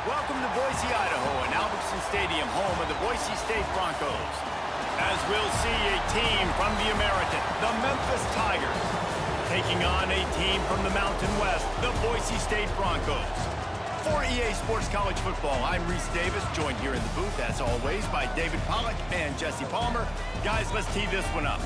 Welcome to Boise, Idaho, and Albertson Stadium, home of the Boise State Broncos. As we'll see a team from the American, the Memphis Tigers, taking on a team from the Mountain West, the Boise State Broncos. For EA Sports College Football, I'm Reese Davis, joined here in the booth, as always, by David Pollack and Jesse Palmer. Guys, let's tee this one up.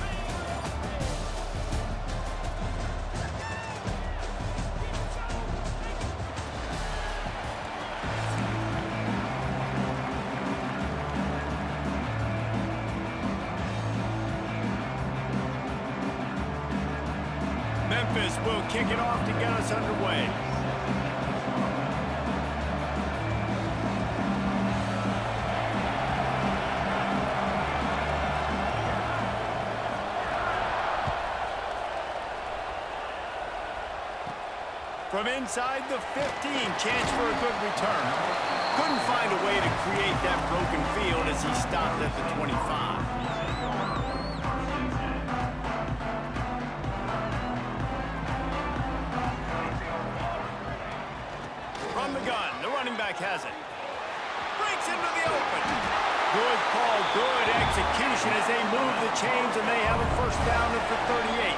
Memphis will kick it off to get us underway. From inside the 15, chance for a good return. Couldn't find a way to create that broken field as he stopped at the 25. From the gun, the running back has it. Breaks into the open. Good call, good execution as they move the chains, and they have a first down at the 38.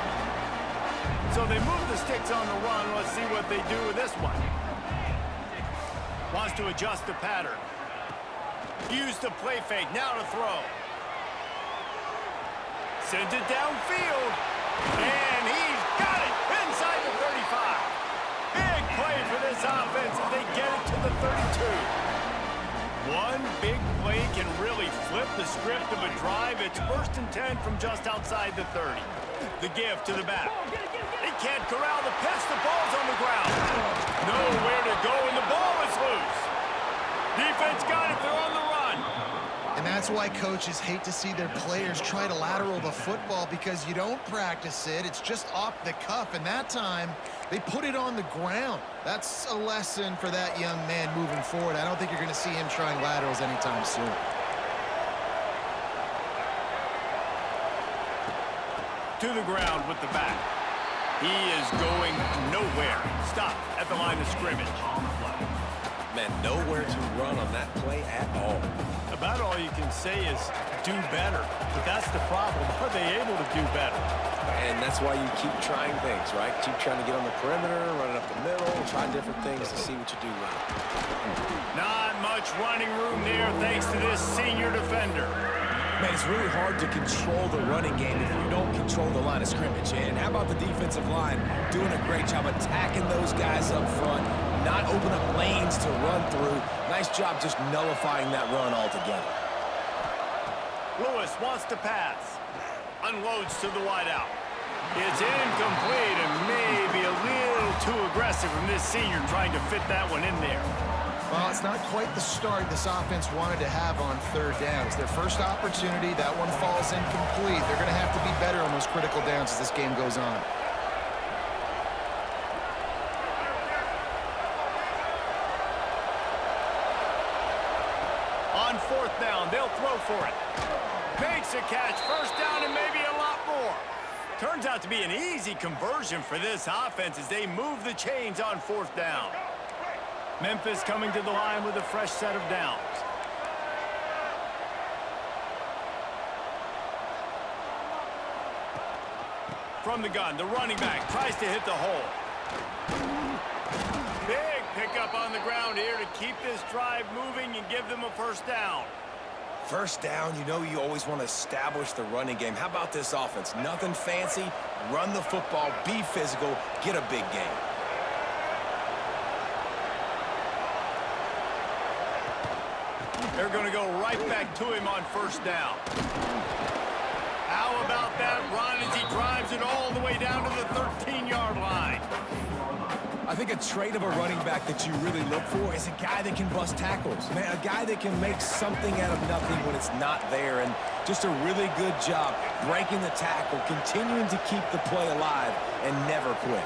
So they move the sticks on the run. Let's see what they do with this one. Wants to adjust the pattern. Use the play fake, now to throw. Sends it downfield. And he's got it inside the 35. Big play for this offense as they get it to the 32. One big play can really flip the script of a drive. It's 1st and 10 from just outside the 30. The give to the back. He can't corral the pitch. The ball's on the ground. Nowhere to go, and the ball is loose. Defense got it. They're on the run. And that's why coaches hate to see their players try to lateral the football, because you don't practice it. It's just off the cuff, and that time they put it on the ground. That's a lesson for that young man moving forward. I don't think you're going to see him trying laterals anytime soon. To the ground with the back. He is going nowhere. Stop at the line of scrimmage. Man, nowhere to run on that play at all. About all you can say is do better. But that's the problem. Are they able to do better? And that's why you keep trying things, right? Keep trying to get on the perimeter, run it up the middle, try different things to see what you do right. Not much running room there thanks to this senior defender. Man, it's really hard to control the running game if you don't control the line of scrimmage. And how about the defensive line doing a great job attacking those guys up front, not open up lanes to run through. Nice job just nullifying that run altogether. Lewis wants to pass. Unloads to the wideout. It's incomplete and maybe a little too aggressive from this senior trying to fit that one in there. Well, it's not quite the start this offense wanted to have on 3rd down. It's their first opportunity. That one falls incomplete. They're going to have to be better on those critical downs as this game goes on. On 4th down, they'll throw for it. Makes a catch, 1st down, and maybe a lot more. Turns out to be an easy conversion for this offense as they move the chains on 4th down. Memphis coming to the line with a fresh set of downs. From the gun, the running back tries to hit the hole. Big pickup on the ground here to keep this drive moving and give them a 1st down. 1st down, you know you always want to establish the running game. How about this offense? Nothing fancy. Run the football, be physical, get a big game. They're going to go right back to him on 1st down. How about that run as he drives it all the way down to the 13-yard line? I think a trait of a running back that you really look for is a guy that can bust tackles. Man, a guy that can make something out of nothing when it's not there. And just a really good job breaking the tackle, continuing to keep the play alive, and never quit.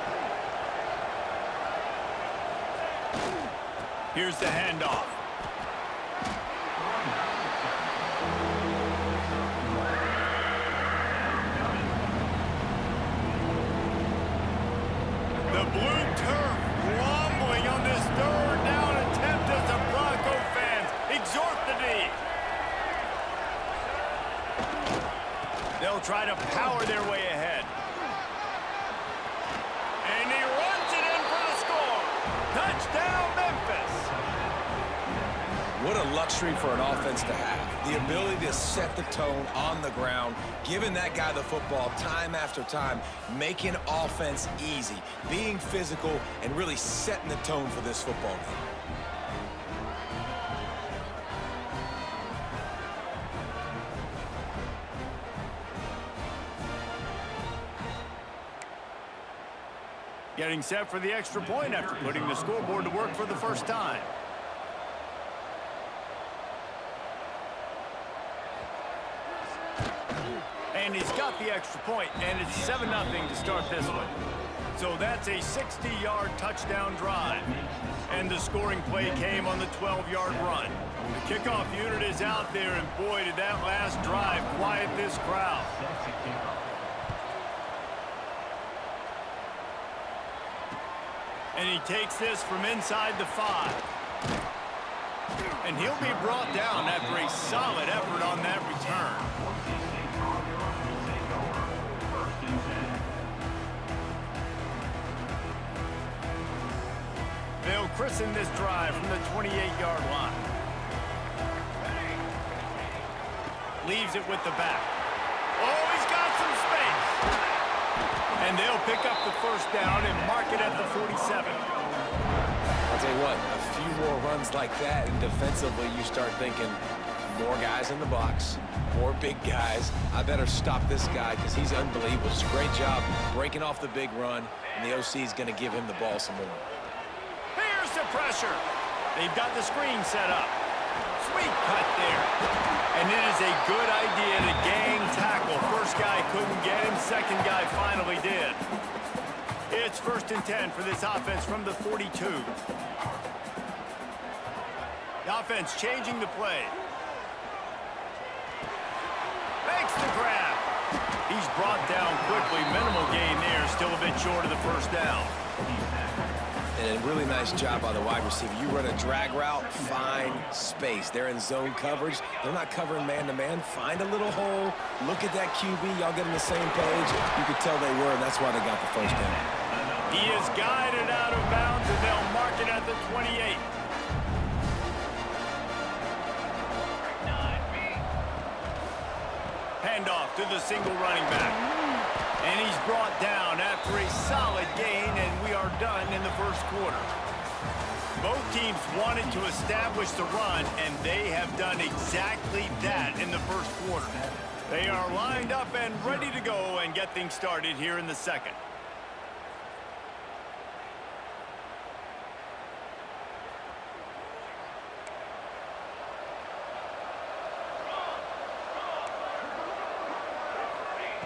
Here's the handoff. The blue turf rumbling on this 3rd down attempt as the power their way ahead. And he runs it in for the score. Touchdown, Memphis. What a luxury for an offense to have. The ability to set the tone on the ground, giving that guy the football time after time, making offense easy, being physical, and really setting the tone for this football game. Getting set for the extra point after putting the scoreboard to work for the first time. And he's got the extra point, and it's 7-0 to start this one. So that's a 60-yard touchdown drive. And the scoring play came on the 12-yard run. The kickoff unit is out there, and boy, did that last drive quiet this crowd. And he takes this from inside the 5. And he'll be brought down after a solid effort on that return. They'll christen this drive from the 28-yard line. Leaves it with the back. Oh, he's got some space. And they'll pick up the first down and mark it at the 47. I'll tell you what, a few more runs like that, and defensively you start thinking more guys in the box, more big guys. I better stop this guy because he's unbelievable. It's a great job breaking off the big run, and the OC is going to give him the ball some more. Here's the pressure. They've got the screen set up. Sweet cut there. And it is a good idea to gang tackle. First guy couldn't get him. Second guy finally did. It's 1st and 10 for this offense from the 42. The offense changing the play. Makes the grab. He's brought down quickly. Minimal gain there. Still a bit short of the first down. And a really nice job by the wide receiver. You run a drag route, find space. They're in zone coverage. They're not covering man-to-man. Find a little hole. Look at that QB. Y'all get on the same page. You could tell they were, and that's why they got the first down. He is guided out of bounds, and they'll mark it at the 28. Handoff to the single running back. And he's brought down after a solid gain, and we are done in the first quarter. Both teams wanted to establish the run, and they have done exactly that in the first quarter. They are lined up and ready to go and get things started here in the second.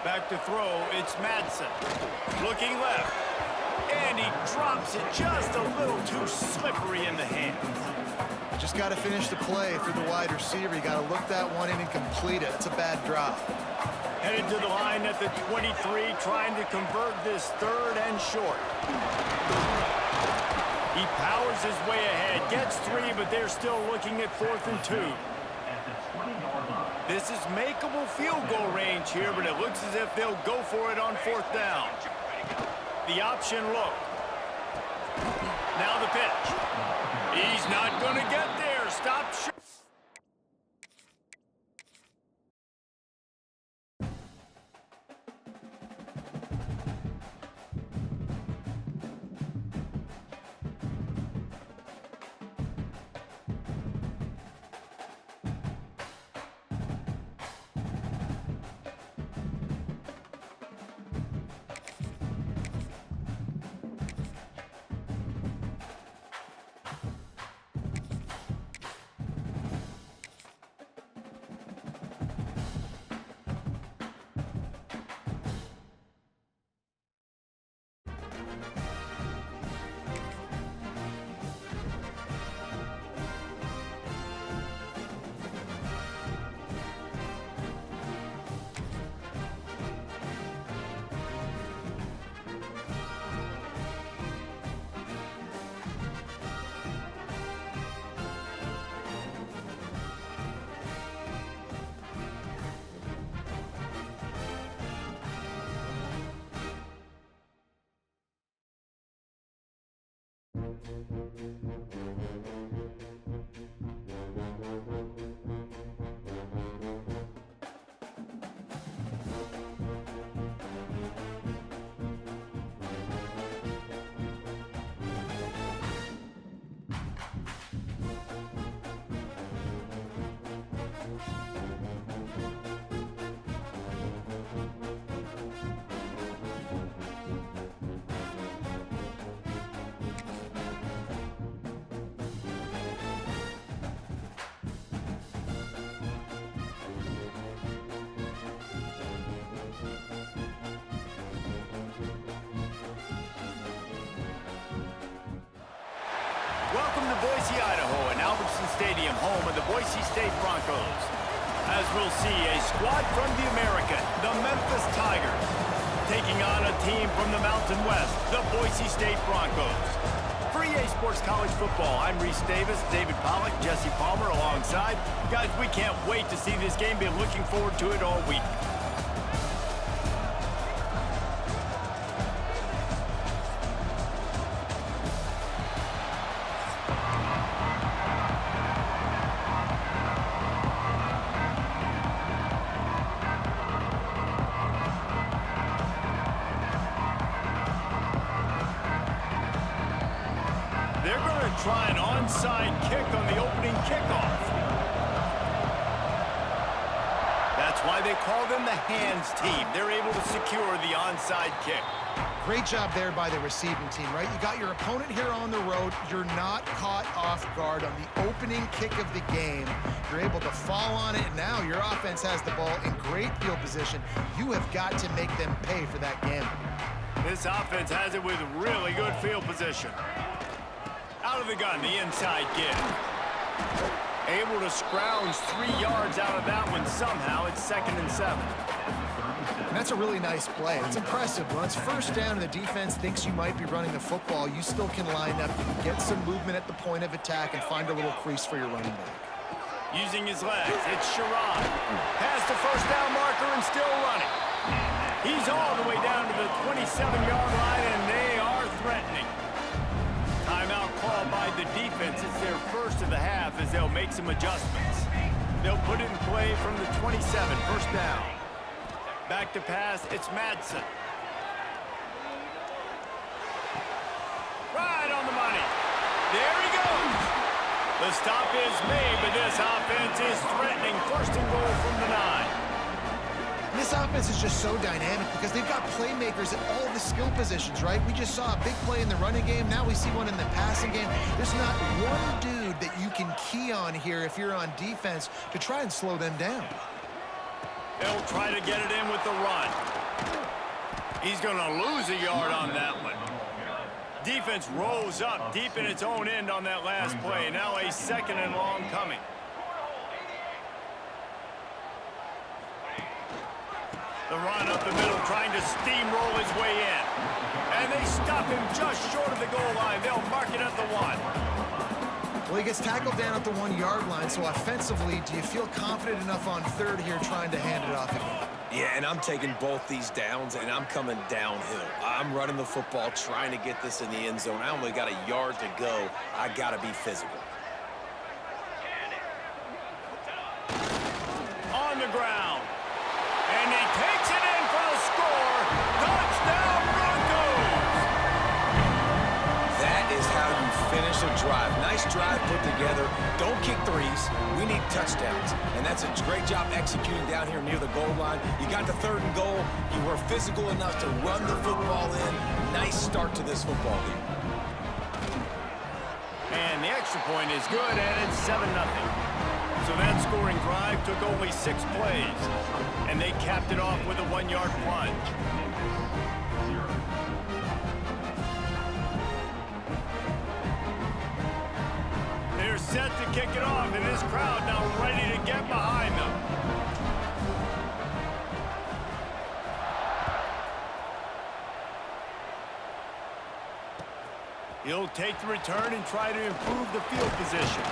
Back to throw, it's Madsen. Looking left. And he drops it just a little too slippery in the hands. Just got to finish the play for the wide receiver. You got to look that one in and complete it. It's a bad drop. Headed to the line at the 23, trying to convert this 3rd and short. He powers his way ahead, gets 3, but they're still looking at 4th and 2. This is makeable field goal range here, but it looks as if they'll go for it on 4th down. The option look. Now the pitch. He's not going to get there. Stop short. Welcome to Boise, Idaho, and Albertson Stadium, home of the Boise State Broncos. As we'll see, a squad from the American, the Memphis Tigers, taking on a team from the Mountain West, the Boise State Broncos. For EA Sports College Football, I'm Reese Davis, David Pollack, Jesse Palmer alongside. Guys, we can't wait to see this game. Been looking forward to it all week. They're going to try an onside kick on the opening kickoff. That's why they call them the hands team. They're able to secure the onside kick. Great job there by the receiving team, right? You got your opponent here on the road. You're not caught off guard on the opening kick of the game. You're able to fall on it, and now your offense has the ball in great field position. You have got to make them pay for that gamble. This offense has it with really good field position. Out of the gun, the inside give. Able to scrounge 3 yards out of that one somehow. It's 2nd and 7. And that's a really nice play. It's impressive. When it's first down and the defense thinks you might be running the football, you still can line up, get some movement at the point of attack, and find a little crease for your running back. Using his legs, it's Sherrod. Past the first down marker and still running. He's all the way down to the 27-yard line, and they are threatening. Timeout called by the defense. It's their first of the half as they'll make some adjustments. They'll put it in play from the 27, first down. Back to pass, it's Madsen. Right on the money. There he goes. The stop is made, but this offense is threatening. 1st and goal from the 9. This offense is just so dynamic because they've got playmakers at all the skill positions, right? We just saw a big play in the running game. Now we see one in the passing game. There's not one dude that you can key on here if you're on defense to try and slow them down. They'll try to get it in with the run. He's going to lose a yard on that one. Defense rolls up deep in its own end on that last play. Now a 2nd and long coming. The run up the middle, trying to steamroll his way in. And they stop him just short of the goal line. They'll mark it at the 1. Well, he gets tackled down at the 1-yard line, so offensively, do you feel confident enough on 3rd here trying to hand it off again? Yeah, and I'm taking both these downs, and I'm coming downhill. I'm running the football, trying to get this in the end zone. I only got a yard to go. I got to be physical. On the ground. And he takes it in for the score. Touchdown, Broncos! That is how you finish a drive. Nice drive put together. Don't kick threes. We need touchdowns. And that's a great job executing down here near the goal line. You got the 3rd and goal. You were physical enough to run the football in. Nice start to this football game. And the extra point is good, and it's 7-0. So that scoring drive took only 6 plays, and they capped it off with a 1-yard plunge. They're set to kick it off, and this crowd now ready to get behind them. He'll take the return and try to improve the field position.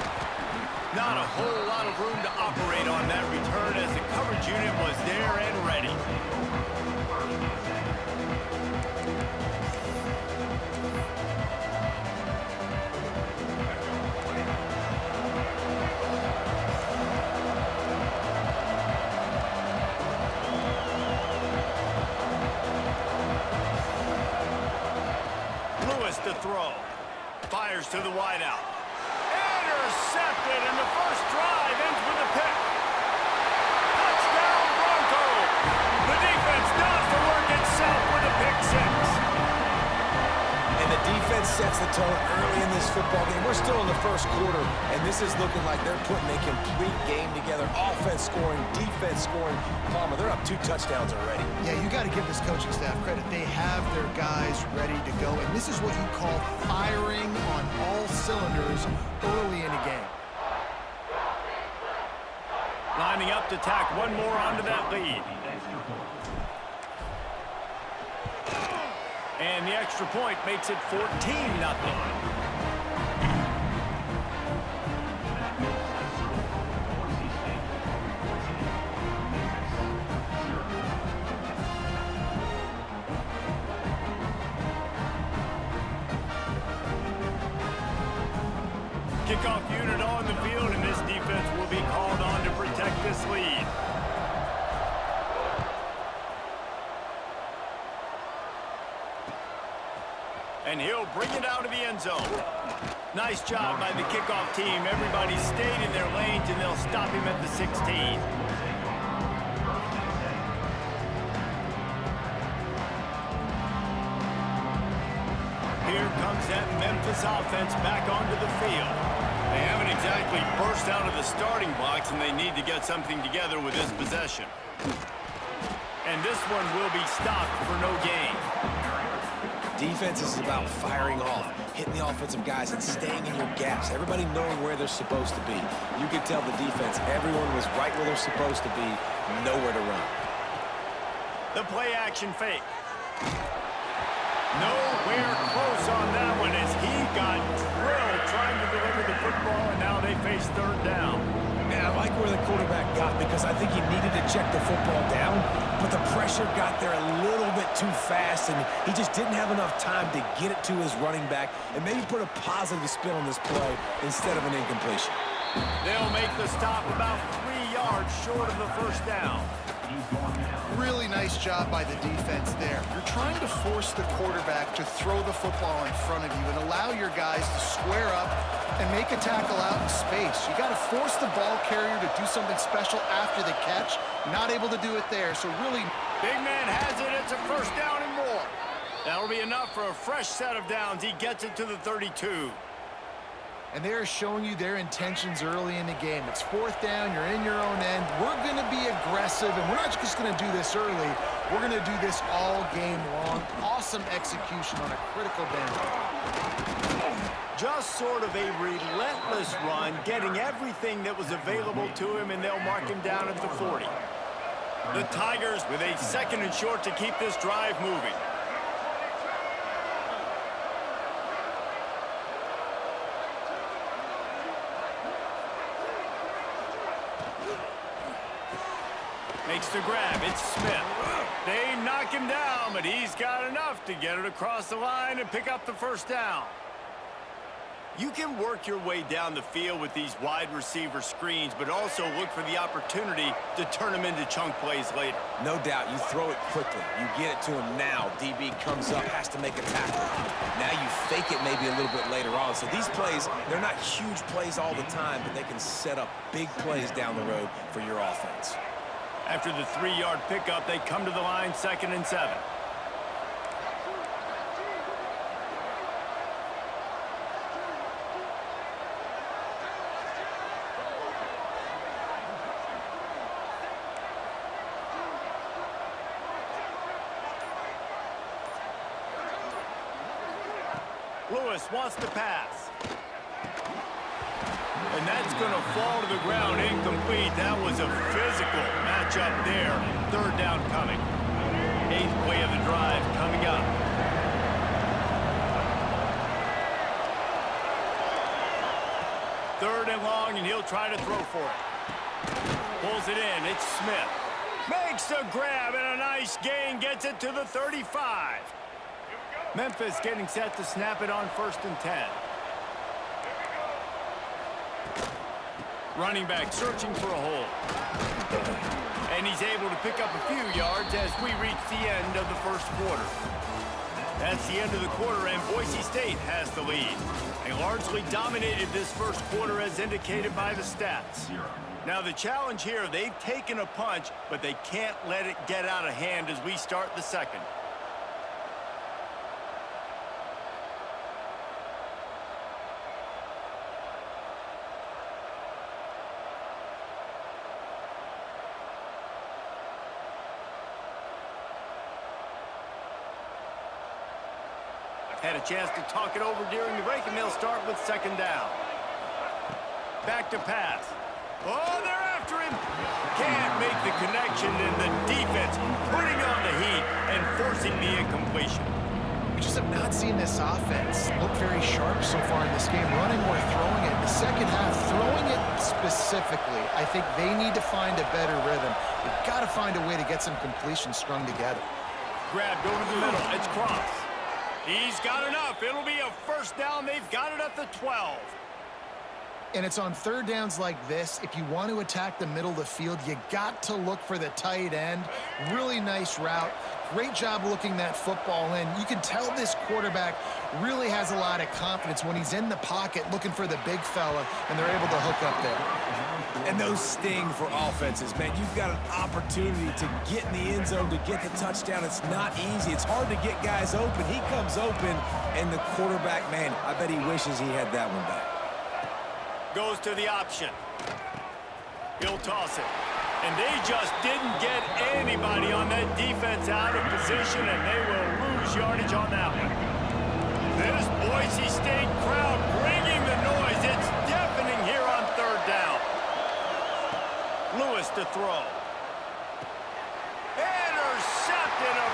Not a whole lot of room to operate on that return as the coverage unit was there and ready. fires to the wideout. Intercepted, and the first drive ends with a pick. Touchdown, Broncos! The defense does the work itself with a pick six. And the defense sets the tone early in this football game. We're still in the first quarter, and this is looking like they're putting a complete game together. Offense scoring, defense scoring. Palmer, they're up 2 touchdowns already. Yeah, you got to give this coaching staff credit. They have their guys ready to go, and this is what you call firing on all cylinders early in a game. Lining up to tack one more onto that lead. And the extra point makes it 14-0. Kickoff unit on the field, and this defense will be called on to protect this lead. And he'll bring it out of the end zone. Nice job by the kickoff team. Everybody stayed in their lanes, and they'll stop him at the 16. Here comes that Memphis offense back onto the field. They haven't exactly burst out of the starting blocks, and they need to get something together with this possession. And this one will be stopped for no gain. Defense is about firing off, hitting the offensive guys, and staying in your gaps. Everybody knowing where they're supposed to be. You could tell the defense, everyone was right where they're supposed to be, nowhere to run. The play action fake. Nowhere close on that one as he got drilled trying to deliver the football, and now they face third down. Man, I like where the quarterback got because I think he needed to check the football down, but the pressure got there a little bit too fast, and he just didn't have enough time to get it to his running back and maybe put a positive spin on this play instead of an incompletion. They'll make the stop about 3 yards short of the first down. Really nice job by the defense there. You're trying to force the quarterback to throw the football in front of you and allow your guys to square up and make a tackle out in space. You got to force the ball carrier to do something special after the catch. Not able to do it there, so really... Big man has it. It's a first down and more. That'll be enough for a fresh set of downs. He gets it to the 32. And they're showing you their intentions early in the game. It's fourth down, you're in your own end. We're going to be aggressive, and we're not just going to do this early. We're going to do this all game long. Awesome execution on a critical down. Just sort of a relentless run, getting everything that was available to him, and they'll mark him down at the 40. The Tigers with a second and short to keep this drive moving. Makes the grab. It's Smith. They knock him down, but he's got enough to get it across the line and pick up the first down. You can work your way down the field with these wide receiver screens, but also look for the opportunity to turn them into chunk plays later. No doubt, you throw it quickly. You get it to him now. DB comes up, has to make a tackle. Now you fake it maybe a little bit later on. So these plays, they're not huge plays all the time, but they can set up big plays down the road for your offense. After the 3-yard pickup, they come to the line 2nd and 7. Lewis wants to pass. And that's going to fall to the ground incomplete. That was a physical matchup there. Third down coming. 8th play of the drive coming up. Third and long, and he'll try to throw for it. Pulls it in. It's Smith. Makes the grab, and a nice gain. Gets it to the 35. Memphis getting set to snap it on 1st and 10. Running back searching for a hole. And he's able to pick up a few yards as we reach the end of the first quarter. That's the end of the quarter, and Boise State has the lead. They largely dominated this first quarter as indicated by the stats. Now the challenge here, they've taken a punch, but they can't let it get out of hand as we start the second. Had a chance to talk it over during the break, and they'll start with second down. Back to pass. Oh, they're after him. Can't make the connection, and the defense putting on the heat and forcing the incompletion. We just have not seen this offense look very sharp so far in this game, running or throwing it. In the second half, throwing it specifically, I think they need to find a better rhythm. They've got to find a way to get some completions strung together. Grabbed over the middle. It's Cross. He's got enough. It'll be a first down. They've got it at the 12. And it's on third downs like this. If you want to attack the middle of the field, you got to look for the tight end. Really nice route. Great job looking that football in. You can tell this quarterback really has a lot of confidence when he's in the pocket looking for the big fella, and they're able to hook up there. And those sting for offenses, man. You've got an opportunity to get in the end zone, to get the touchdown. It's not easy. It's hard to get guys open. He comes open, and the quarterback, man, I bet he wishes he had that one back. Goes to the option. He'll toss it. And they just didn't get anybody on that defense out of position, and they will lose yardage on that one. This Boise State crowd bringing the noise. It's deafening here on third down. Lewis to throw. Intercepted, a